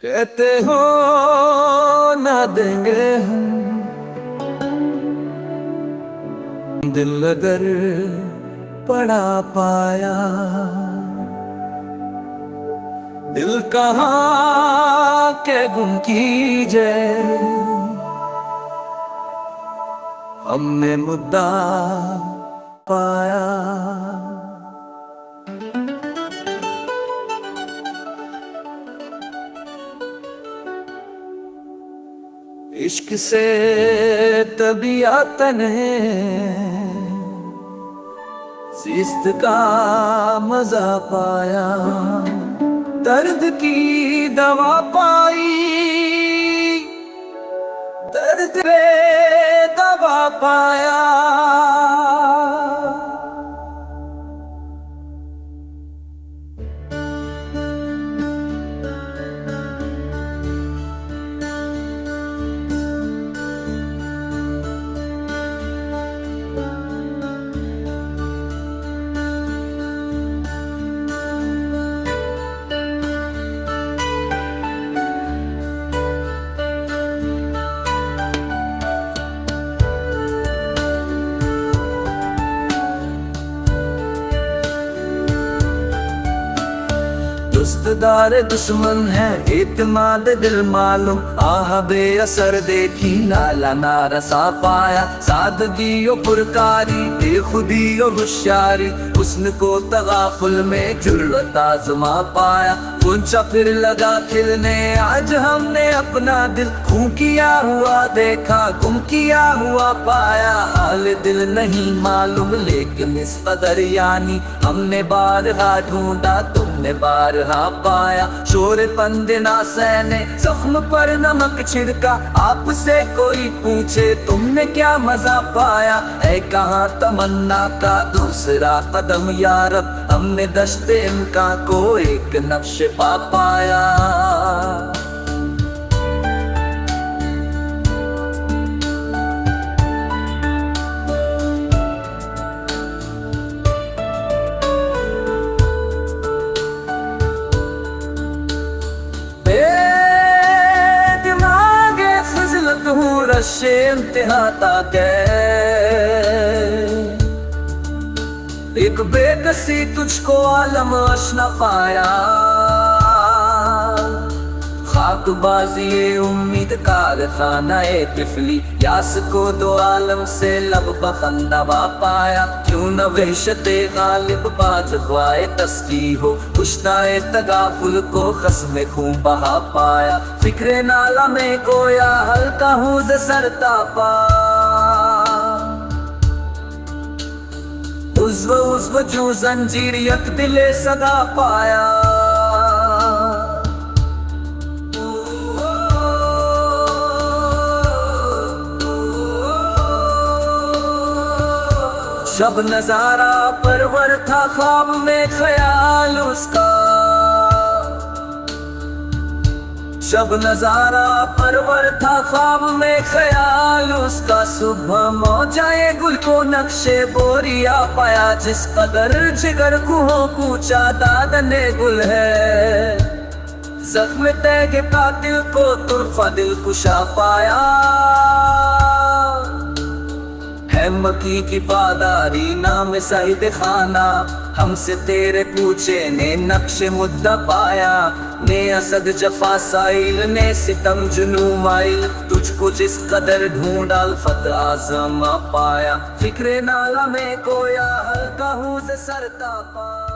कहते हो ना देंगे हम दिल अगर पड़ा पाया। दिल कहाँ के गुम कीजे हमने मुद्दा पाया। इश्क से तबीयत ने जिस्त का मजा पाया। दर्द की दवा पाई, दर्द में दवा पाया। दोस्तदार दुश्मन है इत्मीनान दिल मालूम। आह बेअसर देखी नाला नारसा पाया। सादगी और पुरकारी बेखुदी और होशियारी, हुस्न को तगाफुल में जुर्रत आज़मा पाया। पूंछा फिर लगा खिलने आज हमने अपना दिल। खून किया हुआ देखा गुम किया हुआ पाया। हाल दिल नहीं मालूम लेकिन इस कदर यानी हमने बारहा ढूंढा तुमने बारहा पाया। शोर पंदे ना सहने जख्म पर नमक छिड़का। आपसे कोई पूछे तुमने क्या मजा पाया। है कहाँ तमन्ना का दूसरा कदम यारब, हमने दश्ते इनका को एक नक्श पा पाया। रश्शे इम्तिहा ताक एक बेकसी तुझको आलम अशना पाया। खाकबाजी उम्मीद कारखाना तिफली यास को दो आलम से लब बखंदवा पाया। क्यों न वहशते गालिब बाज ख्वाए तस्की हो, कुश्ताए तगाफुल को खस्म खून बहा पाया। फिक्रे नाला में गोया हल्का हूँ सरता पा। उज़्व जो जंजीरियत दिले सदा पाया। शब नजारा परवर था ख्वाब में ख्याल उसका। शब नजारा परवर था ख्वाब में ख्याल उसका। सुबह मौजाए गुल को नक्शे बोरिया पाया। जिस कदर जिगर कुहों कूचा दादने गुल है। जख्म तैग कातिल को तुरफा दिल कुशा पाया। मकी की पादारी नाम सईद खाना, हमसे तेरे पूछे ने नक्शे मुद्दा पाया। ने असद जफा साइल ने सितम जुनू माइल, तुझको जिस कदर ढूंढा अल्फत आज़मा पाया। फिक्रे नाला में कोया हल्का हूँ सरता पा।